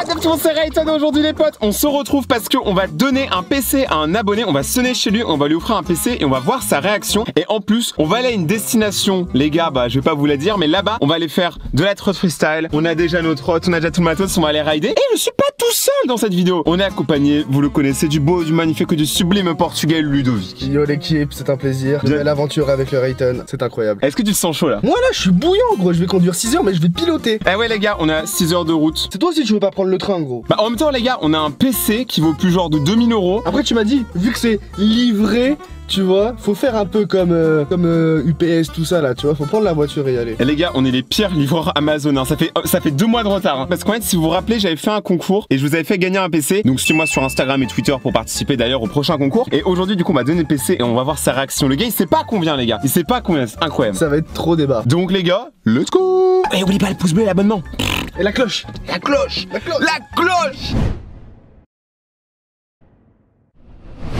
What's up tout le monde, c'est Rayton et aujourd'hui les potes, on se retrouve parce qu'on va donner un PC à un abonné, on va sonner chez lui, on va lui offrir un PC et on va voir sa réaction. Et en plus, on va aller à une destination, les gars, bah je vais pas vous la dire, mais là-bas, on va aller faire de la trotte freestyle. On a déjà notre trotte, on a déjà tout le matos, on va aller rider. Et je suis pas tout seul dans cette vidéo. On est accompagné, vous le connaissez, du beau, du magnifique, du sublime portugais Ludovic. Yo l'équipe, c'est un plaisir. Nouvelle aventure avec le Rayton, c'est incroyable. Est-ce que tu te sens chaud là? Moi là, je suis bouillant gros, je vais conduire 6 heures mais je vais piloter. Eh ouais les gars, on a 6 heures de route. C'est toi aussi tu veux pas prendre le train gros? Bah en même temps les gars, on a un PC qui vaut plus genre de 2000 €. Après tu m'as dit, vu que c'est livré, tu vois, faut faire un peu comme UPS tout ça là, tu vois, faut prendre la voiture et y aller. Et les gars, on est les pires livreurs Amazon, hein. Ça fait 2 mois de retard, hein. Parce qu'en fait, si vous vous rappelez, j'avais fait un concours et je vous avais fait gagner un PC. Donc suivez-moi sur Instagram et Twitter pour participer d'ailleurs au prochain concours. Et aujourd'hui, du coup, on m'a donné le PC et on va voir sa réaction. Le gars, il sait pas combien, les gars. Il sait pas combien, c'est incroyable. Ça va être trop débat. Donc les gars, let's go. Et oublie pas le pouce bleu et l'abonnement. Et la cloche. La cloche. La cloche. La cloche.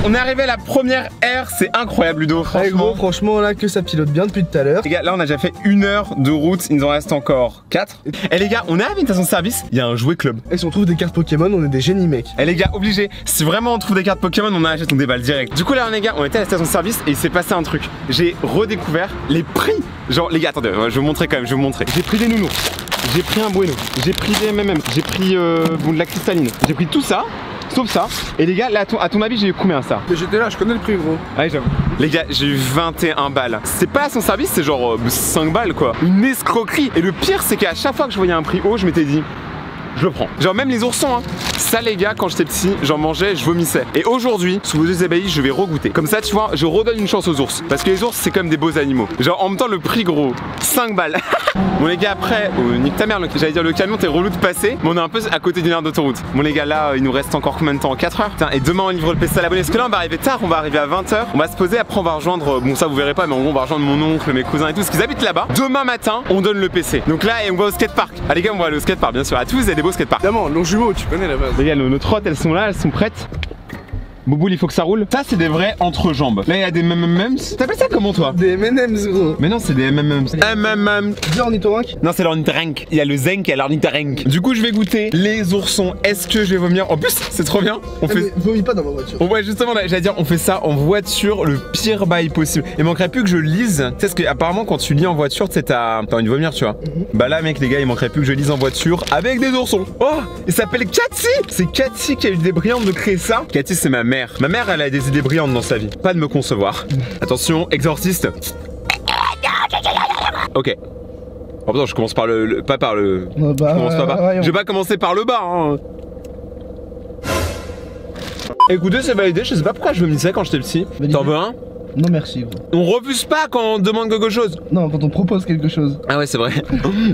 On est arrivé à la première aire, c'est incroyable Ludo, franchement. Ouais, gros, franchement là que ça pilote bien depuis tout à l'heure. Les gars, là on a déjà fait 1 heure de route, il nous en reste encore 4. Et les gars, on est à une station-service, il y a un jouet club. Et si on trouve des cartes Pokémon, on est des génies mec. Et les gars, obligé, si vraiment on trouve des cartes Pokémon, on achète, on déballe direct. Du coup là les gars, on était à la station-service et il s'est passé un truc. J'ai redécouvert les prix. Genre les gars, attendez, je vais vous montrer quand même, je vais vous montrer. J'ai pris des nounours, j'ai pris un Bueno, j'ai pris des MMM, j'ai pris bon, de la cristalline, j'ai pris tout ça. Sauf ça. Et les gars, là, à ton avis, j'ai eu combien ça? Mais j'étais là, je connais le prix gros. Ouais, j'avoue. Les gars, j'ai eu 21 balles. C'est pas à son service, c'est genre 5 balles quoi. Une escroquerie. Et le pire, c'est qu'à chaque fois que je voyais un prix haut, je m'étais dit, je le prends. Genre même les oursons, hein. Ça les gars, quand j'étais petit, j'en mangeais, je vomissais. Et aujourd'hui, sous vos yeux ébahis, je vais regoûter. Comme ça, tu vois, je redonne une chance aux ours. Parce que les ours, c'est quand même des beaux animaux. Genre en même temps, le prix gros, 5 balles. Bon les gars, après, nique ta mère, j'allais dire le camion, t'es relou de passer. Mais on est un peu à côté d'une aire d'autoroute. Bon les gars, là, il nous reste encore combien de temps? 4 heures. Putain, et demain, on livre le PC à l'abonné. Parce que là, on va arriver tard, on va arriver à 20 h. On va se poser, après, on va rejoindre, bon ça vous verrez pas, mais en gros, on va rejoindre mon oncle, mes cousins et tout, parce qu'ils habitent là-bas. Demain matin, on donne le PC. Donc là, on va au skatepark. Ah les gars, on va aller au skatepark, bien sûr. À tous, il y a des beaux skateparks. Évidemment, nos jumeaux, tu connais la base. Les gars, nos trottes, elles sont là, elles sont prêtes. Bouboule, il faut que ça roule. Ça, c'est des vrais entrejambes. Là, il y a des MMMs. T'appelles ça comment, toi? Des M&M's gros. Mais non, c'est des MMMs. MMM. C'est l'ornithorynque? Non, c'est l'ornithorynque. Il y a le zenk et l'ornithorynque. Du coup, je vais goûter les oursons. Est-ce que je vais vomir? En plus, c'est trop bien. On fait. Mais vomis pas dans ma voiture. Ouais, justement, j'allais dire, on fait ça en voiture, le pire bail possible. Il manquerait plus que je lise. Tu sais, parce que apparemment, quand tu lis en voiture, tu sais, t'as envie de vomir, tu vois. Bah là, mec, les gars, il manquerait plus que je lise en voiture avec des oursons. Oh, il s'appelle Cathy. C'est Cathy qui a eu l'idée brillante de créer ça. Cathy, c'est ma mère. Ma mère, elle a des idées brillantes dans sa vie. Pas de me concevoir. Attention, exorciste. Ok. Oh putain, je commence par pas par le. Oh bah, je commence pas par. Je vais pas commencer par le bas, hein. Écoutez, c'est validé. Je sais pas pourquoi je vomissais quand j'étais petit. T'en veux un? Non merci gros. On refuse pas quand on demande quelque chose. Non, quand on propose quelque chose. Ah ouais, c'est vrai.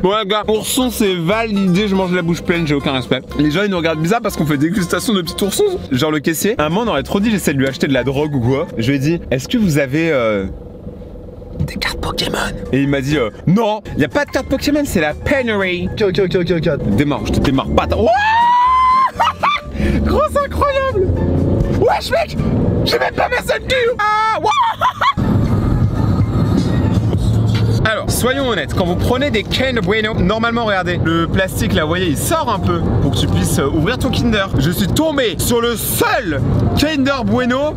Bon les gars, ourson c'est validé, je mange la bouche pleine, j'ai aucun respect. Les gens ils nous regardent bizarre parce qu'on fait dégustation de petits oursons. Genre le caissier, un moment on aurait trop dit j'essaie de lui acheter de la drogue ou quoi. Je lui ai dit, est-ce que vous avez des cartes Pokémon? Et il m'a dit non, y a pas de cartes Pokémon, c'est la penury. Ok. Démarre, je te démarre pas. Gros, c'est incroyable. Wesh mec, j'ai même pas mes ceintures. Ah, alors, soyons honnêtes, quand vous prenez des Kinder Bueno, normalement, regardez, le plastique là, vous voyez, il sort un peu pour que tu puisses ouvrir ton Kinder. Je suis tombé sur le seul Kinder Bueno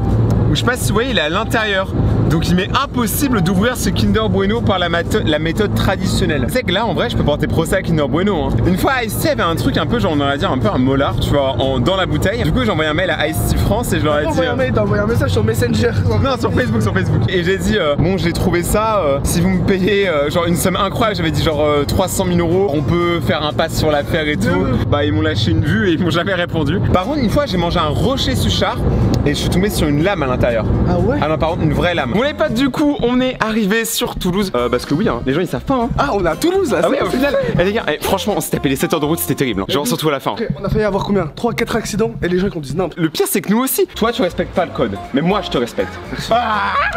où je sais pas si vous voyez, il est à l'intérieur. Donc il m'est impossible d'ouvrir ce Kinder Bueno par la méthode traditionnelle. Tu sais que là en vrai je peux porter procès à Kinder Bueno hein. Une fois Ice-T avait un truc un peu genre on va dire un peu un molar tu vois dans la bouteille. Du coup j'ai envoyé un mail à Ice-T France et je leur ai dit t'as envoyé un message sur Messenger. Non sur Facebook. Et j'ai dit bon j'ai trouvé ça si vous me payez genre une somme incroyable. J'avais dit genre 300 000 €. On peut faire un pass sur l'affaire et tout. Bah ils m'ont lâché une vue et ils m'ont jamais répondu. Par contre une fois j'ai mangé un rocher suchard et je suis tombé sur une lame à l'intérieur. Ah ouais? Ah non par contre une vraie lame. Bon les potes du coup on est arrivé sur Toulouse parce que oui hein, les gens ils savent pas hein. Ah on est à Toulouse là. Ah oui au final. Et les gars franchement on s'est tapé les 7 heures de route, c'était terrible hein. Genre surtout à la fin. On a failli avoir combien? 3-4 accidents et les gens qui disent non. Le pire c'est que nous aussi. Toi tu respectes pas le code mais moi je te respecte.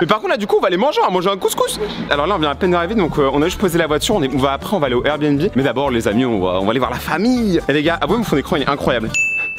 Mais par contre là du coup on va aller manger, un couscous. Alors là on vient à peine d'arriver donc on a juste posé la voiture, on va aller au Airbnb. Mais d'abord les amis on va aller voir la famille. Et les gars avouez mon fond d'écran il est incroyable.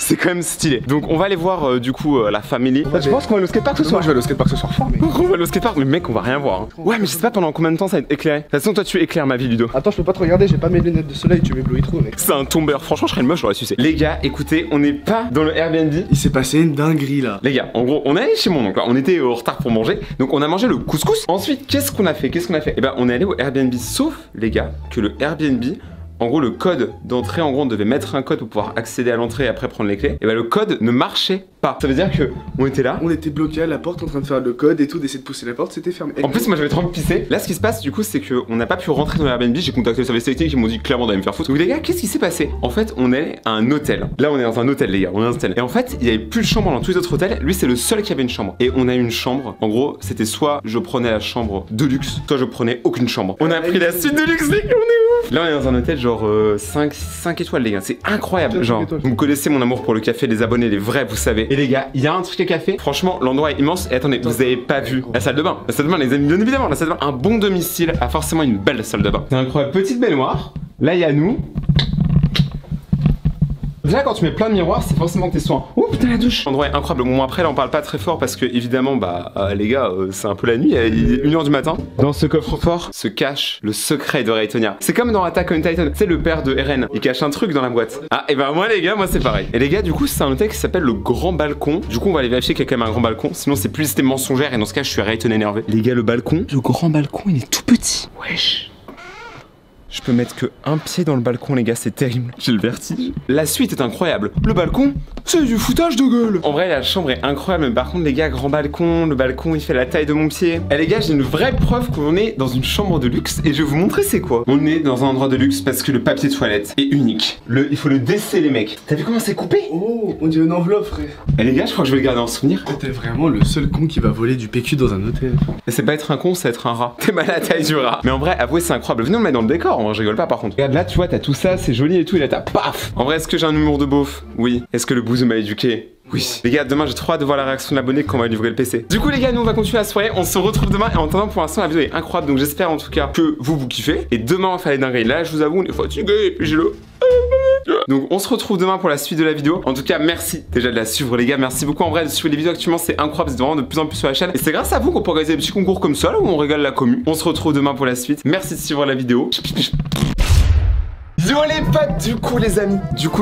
C'est quand même stylé. Donc on va aller voir du coup la famille. Tu penses qu'on va aller au skatepark ce soir? Moi je vais aller au skatepark ce soir fort, mais. On va aller au skatepark, mais mec, on va rien voir. Hein. Ouais, mais je sais pas pendant combien de temps ça va être éclairé. De toute façon, toi tu éclaires ma vie, Ludo. Attends, je peux pas te regarder, j'ai pas mes lunettes de soleil, tu m'éblouis trop, mec. C'est un tombeur. Franchement, je serais le moche, j'aurais sucé. Les gars, écoutez, on n'est pas dans le Airbnb. Il s'est passé une dinguerie là. Les gars, en gros, on est allé chez mon oncle. On était en retard pour manger, donc on a mangé le couscous. Ensuite, qu'est-ce qu'on a fait? Eh ben, on est allé au Airbnb, sauf les gars, que le Airbnb. En gros, le code d'entrée, en gros, on devait mettre un code pour pouvoir accéder à l'entrée et après prendre les clés. Et bah, le code ne marchait pas. Ça veut dire que on était là. On était bloqué à la porte en train de faire le code et tout, d'essayer de pousser la porte, c'était fermé. En plus, moi j'avais trop envie de pisser. Là, ce qui se passe, du coup, c'est qu'on n'a pas pu rentrer dans l'Airbnb. J'ai contacté le service technique, ils m'ont dit clairement d'aller me faire foutre. Donc, les gars, qu'est-ce qui s'est passé? En fait, on est à un hôtel. Là, on est dans un hôtel, les gars. On est dans un hôtel. Et en fait, il y avait plus de chambre dans tous les autres hôtels. Lui, c'est le seul qui avait une chambre. Et on a une chambre. En gros, c'était soit je prenais la chambre de luxe, soit je prenais aucune chambre. On a pris la suite de luxe, les gars, on est ouf. Là, on est dans un hôtel genre 5 étoiles, les gars. C'est incroyable. Genre, vous me connaissez mon amour pour le café, les abonnés, les vrais, vous savez. Et les gars, il y a un truc à café. Franchement, l'endroit est immense. Et attendez, vous avez pas vu la salle de bain. La salle de bain, les amis, bien évidemment, la salle de bain. Un bon domicile a forcément une belle salle de bain. C'est incroyable. Petite baignoire. Là, il y a nous. Déjà quand tu mets plein de miroirs, c'est forcément que t'es soin. Oh putain la douche. L'endroit est incroyable. Bon après là on parle pas très fort parce que évidemment les gars c'est un peu la nuit, il est 1h du matin. Dans ce coffre-fort se cache le secret de Raytonia. C'est comme dans Attack on Titan, c'est le père de Eren. Il cache un truc dans la boîte. Ah et ben moi les gars, moi c'est pareil. Et les gars du coup c'est un hôtel qui s'appelle le Grand Balcon. Du coup on va aller vérifier qu'il y a quand même un grand balcon. Sinon c'est plus système mensongère et dans ce cas je suis Rayton énervé. Les gars le balcon, le grand balcon il est tout petit. Wesh. Je peux mettre que un pied dans le balcon, les gars, c'est terrible. J'ai le vertige. La suite est incroyable. Le balcon, c'est du foutage de gueule. En vrai, la chambre est incroyable, mais par contre, les gars, grand balcon, le balcon, il fait la taille de mon pied. Et les gars, j'ai une vraie preuve qu'on est dans une chambre de luxe et je vais vous montrer c'est quoi. On est dans un endroit de luxe parce que le papier de toilette est unique. Il faut le déceler, les mecs. T'as vu comment c'est coupé? Oh, on dirait une enveloppe, frère. Et les gars, je crois que je vais le garder en souvenir. T'es vraiment le seul con qui va voler du PQ dans un hôtel. Mais c'est pas être un con, c'est être un rat. T'es mal à la taille du rat. Mais en vrai, avouez, c'est incroyable. Venez, on le met dans le décor. Je rigole pas par contre. Regarde là, tu vois, t'as tout ça, c'est joli et tout, et là t'as paf. En vrai, est-ce que j'ai un humour de beauf? Oui. Est-ce que le bousou m'a éduqué? Oui. Les gars, demain j'ai trop hâte de voir la réaction de l'abonné quand on va livrer le PC. Du coup les gars, nous on va continuer la soirée, on se retrouve demain et en attendant pour l'instant la vidéo est incroyable donc j'espère en tout cas que vous kiffez. Et demain on va faire les dingueries. Là je vous avoue on est fatigué et puis j'ai le... Donc on se retrouve demain pour la suite de la vidéo. En tout cas merci déjà de la suivre les gars, merci beaucoup en vrai de suivre les vidéos actuellement, c'est incroyable, c'est vraiment de plus en plus sur la chaîne. Et c'est grâce à vous qu'on peut organiser des petits concours comme ça là où on régale la commu. On se retrouve demain pour la suite, merci de suivre la vidéo. Yo les potes, du coup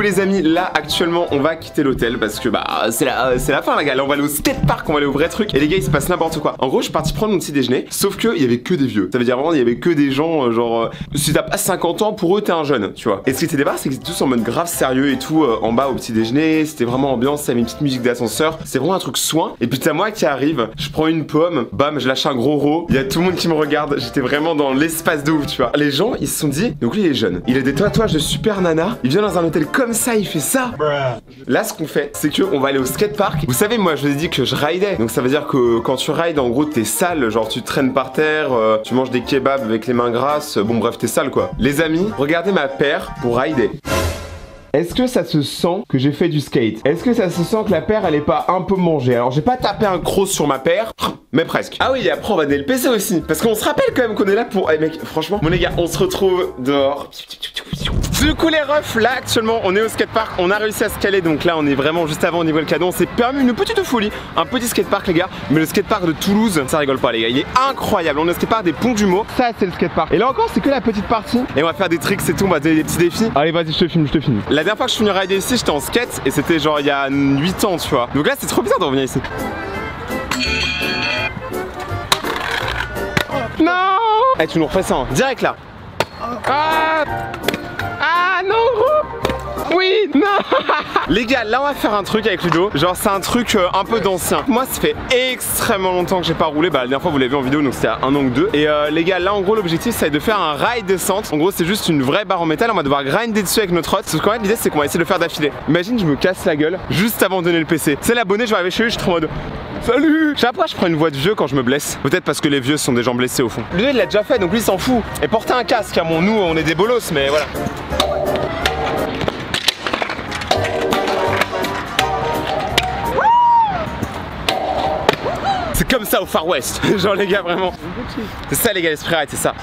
les amis, là actuellement on va quitter l'hôtel parce que c'est la fin les gars, là on va aller au skatepark, on va aller au vrai truc et les gars il se passe n'importe quoi. En gros je suis parti prendre mon petit déjeuner, sauf que il y avait que des vieux, ça veut dire vraiment il y avait que des gens genre si t'as pas 50 ans pour eux t'es un jeune, tu vois. Et ce qui était débarque c'est qu'ils étaient tous en mode grave sérieux et tout en bas au petit déjeuner, c'était vraiment ambiance, ça avait une petite musique d'ascenseur, c'est vraiment un truc soin. Et puis t'as moi qui arrive, je prends une pomme, bam je lâche un gros ro, il y a tout le monde qui me regarde, j'étais vraiment dans l'espace de ouf tu vois. Les gens ils se sont dit, donc lui il est jeune, il a des tatouages de super nana, il vient dans un hôtel comme ça, il fait ça. Là ce qu'on fait c'est que on va aller au skatepark. Vous savez moi je vous ai dit que je ridais, donc ça veut dire que quand tu rides en gros t'es sale, genre tu traînes par terre, tu manges des kebabs avec les mains grasses, bon bref t'es sale quoi. Les amis, regardez ma paire pour rider. Est-ce que ça se sent que j'ai fait du skate? Est-ce que ça se sent que la paire elle est pas un peu mangée? Alors j'ai pas tapé un cross sur ma paire, mais presque. Ah oui, et après on va donner le PC aussi, parce qu'on se rappelle quand même qu'on est là pour... Eh mec, franchement, mon les gars, on se retrouve dehors. Du coup les refs, là actuellement on est au skatepark, on a réussi à se caler, donc là on est vraiment juste avant au niveau le cadeau, on s'est permis une petite folie, un petit skatepark les gars, mais le skatepark de Toulouse, ça rigole pas les gars, il est incroyable, on est au skatepark des Ponts du Mot, ça c'est le skatepark. Et là encore c'est que la petite partie, et on va faire des tricks et tout, on va donner des petits défis. Allez vas-y je te filme. La dernière fois que je suis venu rider ici, j'étais en skate, et c'était genre il y a 8 ans tu vois, donc là c'est trop bizarre de revenir ici. Non. Eh tu nous refais ça, hein. Direct là. Ah non gros. Oui, non. Les gars, là on va faire un truc avec Ludo. Genre c'est un truc un peu d'ancien. Moi ça fait extrêmement longtemps que j'ai pas roulé. Bah la dernière fois vous l'avez vu en vidéo, donc c'était à 1 an ou 2. Et les gars, là en gros l'objectif c'est de faire un rail descente. En gros c'est juste une vraie barre en métal. On va devoir grinder dessus avec notre rod. Parce qu'en fait l'idée c'est qu'on va essayer de le faire d'affilée. Imagine je me casse la gueule juste avant de donner le PC. C'est l'abonné, je vais arriver chez lui, je suis trop en mode salut. Après je prends une voix de vieux quand je me blesse. Peut-être parce que les vieux sont des gens blessés au fond. Lui il l'a déjà fait donc lui il s'en fout. Et porter un casque, à nous on est des bolos mais voilà. C'est comme ça au Far West, genre les gars vraiment. C'est ça les gars l'esprit ride, c'est ça.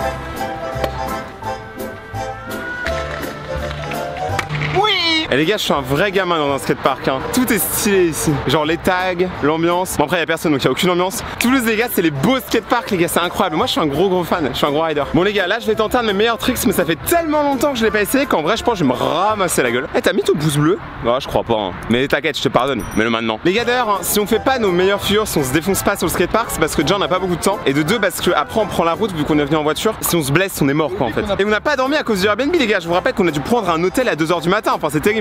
Oui. Et les gars, je suis un vrai gamin dans un skatepark, hein. Tout est stylé ici. Genre les tags, l'ambiance. Bon, après, il y a personne donc il n'y a aucune ambiance. Toulouse, les gars, c'est les beaux skateparks, les gars, c'est incroyable. Moi, je suis un gros fan, je suis un gros rider. Bon, les gars, là, je vais tenter un de mes meilleurs tricks, mais ça fait tellement longtemps que je l'ai pas essayé qu'en vrai, je pense que je vais me ramasser la gueule. Eh, t'as mis ton pouce bleu? Non, je crois pas, hein. Mais t'inquiète, je te pardonne. Mets-le maintenant. Les gars, d'ailleurs, hein, si on fait pas nos meilleures figures, si on se défonce pas sur le skatepark, c'est parce que déjà, on n'a pas beaucoup de temps. Et de deux, parce que après, on prend la route vu qu'on est venu en voiture. Si on se blesse, on est mort, quoi, en fait. Et on n'a pas dormi à cause du Airbnb, les gars. Je vous rappelle qu'on a dû prendre un hôtel à 2 h du matin. Enfin, c'est terrible.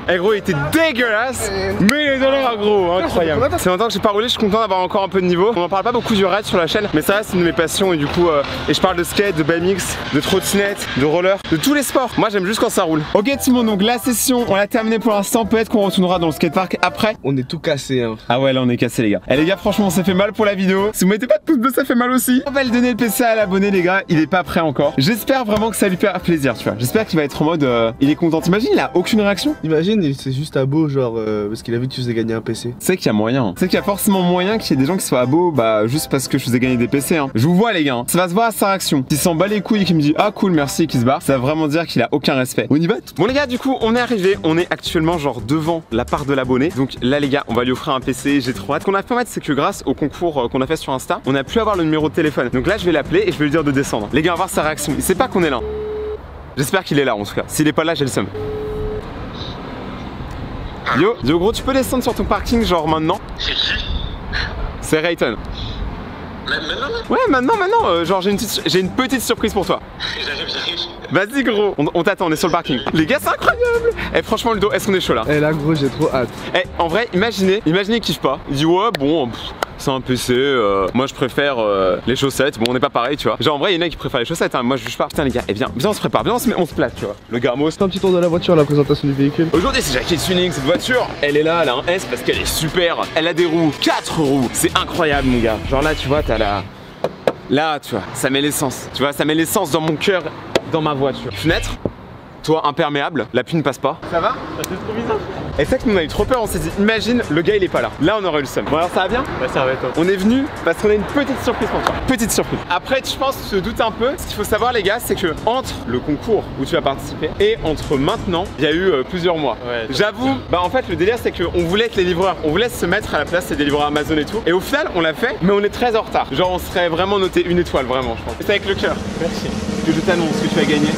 Eh gros, il était dégueulasse, mais il est dans l'air gros, incroyable. C'est longtemps que j'ai pas roulé, je suis content d'avoir encore un peu de niveau. On en parle pas beaucoup du ride sur la chaîne, mais ça c'est une de mes passions et du coup, et je parle de skate, de BMX, de trottinette, de roller, de tous les sports. Moi j'aime juste quand ça roule. Ok tout le monde, donc la session, on l'a terminée pour l'instant, peut-être qu'on retournera dans le skatepark après. On est tout cassé, hein. Ah ouais, là on est cassé les gars. Eh les gars, franchement, ça fait mal pour la vidéo. Si vous mettez pas de pouce bleu, ça fait mal aussi. On va le donner le PC à l'abonné les gars, il est pas prêt encore. J'espère vraiment que ça lui fait plaisir, tu vois. J'espère qu'il va être en mode, il est content. T'imagines, il a aucune réaction. Imagine, c'est juste à beau, genre, parce qu'il a vu que tu faisais gagner un PC. C'est qu'il y a moyen. C'est qu'il y a forcément moyen qu'il y ait des gens qui soient à beau, bah juste parce que je faisais gagner des PC. Hein. Je vous vois les gars, hein. Ça va se voir à sa réaction. S'il s'en bat les couilles et qu'il me dit ah cool merci et qu'il se barre, ça va vraiment dire qu'il a aucun respect. On y va. Bon les gars, du coup on est arrivé, on est actuellement genre devant la part de l'abonné. Donc là les gars, on va lui offrir un PC, j'ai trop hâte. Ce qu'on a fait en fait, c'est que grâce au concours qu'on a fait sur Insta, on a pu avoir le numéro de téléphone. Donc là je vais l'appeler et je vais lui dire de descendre. Les gars, on va voir sa réaction. Il sait pas qu'on est là. J'espère qu'il est là en tout cas. S'il est pas là, j'ai le seum. Yo gros, tu peux descendre sur ton parking genre maintenant? C'est qui? C'est Rayton. Maintenant? Ouais maintenant, genre j'ai une petite surprise pour toi. J'arrive. Vas-y gros, on t'attend, on est sur le parking. Les gars c'est incroyable. Eh franchement Ludo, est-ce qu'on est chaud là? Eh là gros, j'ai trop hâte. Eh en vrai, imaginez il kiffe pas. Il dit ouais bon, c'est un PC, moi je préfère les chaussettes. Bon on n'est pas pareil tu vois. Genre en vrai il y en a qui préfèrent les chaussettes, hein. Moi je juge pas. Putain les gars, eh bien on se prépare, bien on se place tu vois. Le garmos. C'est un petit tour de la voiture, la présentation du véhicule. Aujourd'hui c'est Jackie Tuning, cette voiture, elle est là, elle a un S parce qu'elle est super. Elle a des roues, 4 roues, c'est incroyable mon gars. Genre là tu vois, t'as la... Là tu vois, ça met l'essence. Tu vois, ça met l'essence dans mon cœur, dans ma voiture. Fenêtre, toit imperméable, la pluie ne passe pas. Ça va? C'est trop bizarre. Et c'est que nous on a eu trop peur, on s'est dit imagine le gars il est pas là. Là on aurait eu le seum. Bon alors ça va bien? Ouais ça va et toi? On est venu parce qu'on a une petite surprise pour toi. Petite surprise. Après je pense que tu te doutes un peu. Ce qu'il faut savoir les gars, c'est que entre le concours où tu vas participer et entre maintenant, il y a eu plusieurs mois. Ouais, j'avoue, bah en fait le délire c'est qu'on voulait être les livreurs. On voulait se mettre à la place des livreurs Amazon et tout. Et au final on l'a fait, mais on est très en retard. Genre on serait vraiment noté 1 étoile vraiment je pense. C'est avec le cœur. Merci. Que je t'annonce que tu as gagné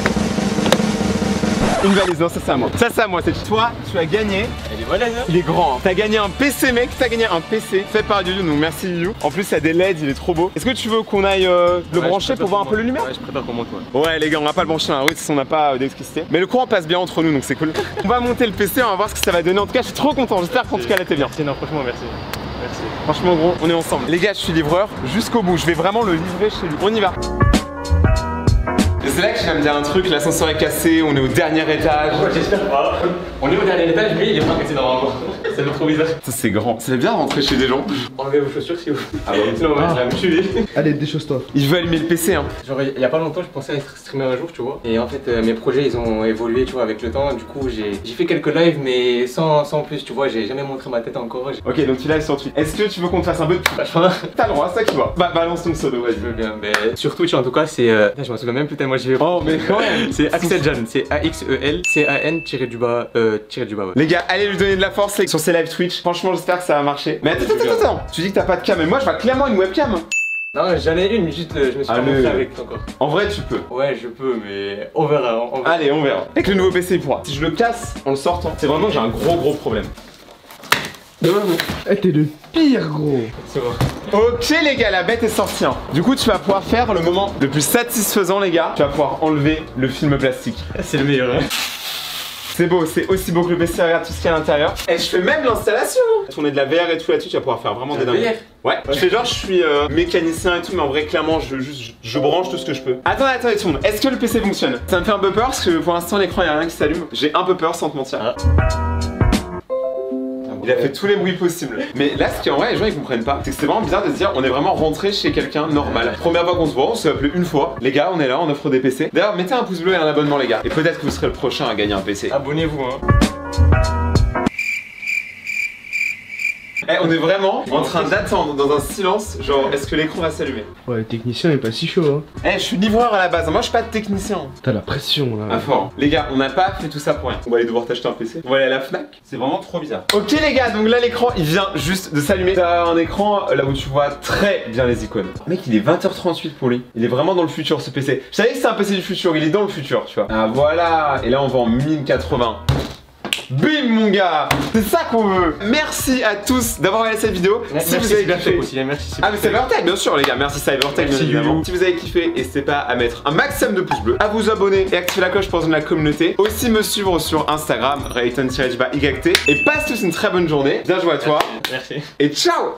une valise, non ça c'est à moi. Ça c'est à moi, c'est toi, tu as gagné. Elle est voilà là. Il est grand, hein. T'as gagné un PC mec, t'as gagné un PC fait par Yuyu, donc merci Yuyu. En plus il y a des LED, il est trop beau. Est-ce que tu veux qu'on aille le brancher pour voir un peu le lumière? Ouais je prépare pour moi toi. Ouais les gars, on va pas le brancher dans la rue si on n'a pas d'électricité. Mais le courant passe bien entre nous donc c'est cool. On va monter le PC, on va voir ce que ça va donner. En tout cas je suis trop content, j'espère qu'en tout cas là t'es bien. Merci, non franchement merci. Merci. Franchement gros, on est ensemble. Les gars je suis livreur jusqu'au bout, je vais vraiment le livrer chez lui. On y va. C'est là que je viens me dire un truc, l'ascenseur est cassé, on est au dernier étage. Ouais, j'espère pas. On est au dernier étage, mais il est pas cassé normalement. Ça fait trop bizarre. Ça c'est grand. Ça fait bien rentrer chez des gens. Enlevez vos chaussures si vous. Ah bah sinon on va me tuer. Allez, déchausse-toi. Il veut allumer le PC hein. Genre il y a pas longtemps je pensais être streamer un jour tu vois. Et en fait mes projets ils ont évolué tu vois avec le temps. Du coup j'ai fait quelques lives mais sans plus tu vois. J'ai jamais montré ma tête encore. Ok donc tu lives sur Twitch. Est-ce que tu veux qu'on te fasse un peu de pub? T'as le droit, c'est ça que tu vois. Bah balance ton pseudo, vas-y. Je veux bien. Mais sur Twitch en tout cas c'est... je m'en souviens même plus tellement j'y vais. Oh mais quand même. C'est Axel Jan, c'est AXEL-CAN-du-bas ouais. Les gars, allez lui donner de la force sur ses live Twitch. Franchement, j'espère que ça va marcher. Mais attends. Tu dis que t'as pas de cam, mais moi je vois clairement une webcam. Non, j'en ai une, mais juste je me suis pas montré avec encore. En vrai, tu peux. Ouais, je peux, mais on verra. Allez, on verra. Avec le nouveau PC, il pourra. Si je le casse en le sortant, c'est vraiment que j'ai un gros problème. Eh, t'es le pire gros. C'est bon. Ok les gars, la bête est sortie hein. Du coup tu vas pouvoir faire le moment le plus satisfaisant les gars. Tu vas pouvoir enlever le film plastique. C'est le meilleur hein. C'est beau, c'est aussi beau que le PC, regarde tout ce qu'il y a à l'intérieur. Et je fais même l'installation. Tourner de la VR et tout là-dessus, tu vas pouvoir faire vraiment des dingues. Ouais, je fais genre je suis mécanicien et tout, mais en vrai clairement je branche tout ce que je peux. Attendez tout le monde, est-ce que le PC fonctionne? Ça me fait un peu peur parce que pour l'instant l'écran il y a rien qui s'allume. J'ai un peu peur sans te mentir. Il a fait tous les bruits possibles. Mais là, ce qui en vrai, les gens ils comprennent pas, c'est que c'est vraiment bizarre de se dire on est vraiment rentré chez quelqu'un normal. Première fois qu'on se voit, on s'est appelé une fois. Les gars, on est là, on offre des PC. D'ailleurs, mettez un pouce bleu et un abonnement, les gars. Et peut-être que vous serez le prochain à gagner un PC. Abonnez-vous, hein. on est vraiment en train d'attendre dans un silence, genre est-ce que l'écran va s'allumer? Ouais, le technicien est pas si chaud, hein. Je suis livreur à la base, moi je suis pas technicien. T'as la pression là. Ah fort. Les gars, on n'a pas fait tout ça pour rien. On va aller devoir t'acheter un PC. On va aller à la Fnac. C'est vraiment trop bizarre. Ok les gars, donc là l'écran il vient juste de s'allumer. T'as un écran là où tu vois très bien les icônes. Mec, il est 20h38 pour lui. Il est vraiment dans le futur ce PC. Je savais que c'est un PC du futur, il est dans le futur, tu vois. Ah voilà. Et là on va en 1080. Bim mon gars, c'est ça qu'on veut. Merci à tous d'avoir regardé cette vidéo. Merci, si vous avez kiffé aussi, merci. Ah mais Cybertech bien sûr les gars, merci Cybertech bien évidemment. Si vous avez kiffé, n'hésitez pas à mettre un maximum de pouces bleus, à vous abonner et activer la cloche pour rejoindre la communauté. Aussi me suivre sur Instagram, Rayton-YT. Et passe tous une très bonne journée. Bien joué à toi. Merci. Et ciao.